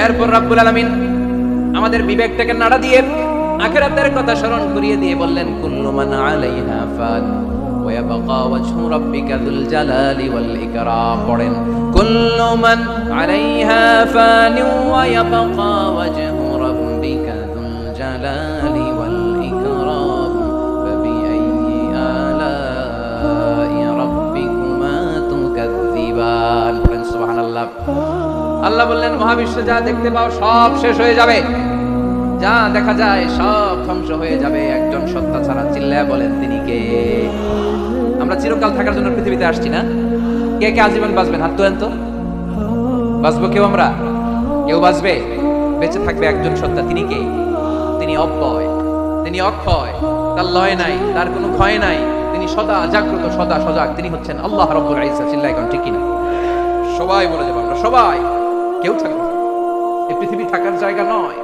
এরপর রব্বুল আলামিন আমাদের বিবেকটাকে নাড়া দিয়ে আখিরাতের কথা স্মরণ করিয়ে দিয়ে বললেন, কুল্লু মান আলাইহা ফান ওয়া ইয়াবকা ওয়াজহু রাব্বিকা যুল জালালি ওয়াল ইকরাম। পড়েন, কুল্লু মান আলাইহা ফান ওয়া ইয়াবকা ওয়াজহু রাব্বিকা যুল জালালি ওয়াল ইকরাম ফাবিআইয়ি আলাই রাব্বিকুমা তুকাযযিবান। পড়েন সুবহানাল্লাহ। আল্লাহ বললেন, মহাবিশ্বে যা দেখতে পাও সব শেষ হয়ে যাবে, যা দেখা যায় সব ধ্বংস হয়ে যাবে, একজন সত্তা ছাড়া। চিল্লায়া বলেন, তিনি কে? আমরা চিরকাল থাকার জন্য পৃথিবীতে আসছি না? কে কে আজীবন বাঁচবেন? হাত তোলেন তো। বাঁচবো কেউ? আমরা কেউ বাঁচবে? বেঁচে থাকবে একজন সত্তা, তিনি কে? তিনি অব্যয়, তিনি অক্ষয়, তার লয় নাই, তার কোনো ক্ষয় নাই, তিনি সদা জাগ্রত, সদা সজাগ, তিনি হচ্ছেন আল্লাহ রাব্বুল ইজ্জত। চিল্লায় কোন ঠিক কিনা? সবাই বলে যাবো আমরা, সবাই, কেউ থাকবে। এই পৃথিবী থাকার জায়গা নয়।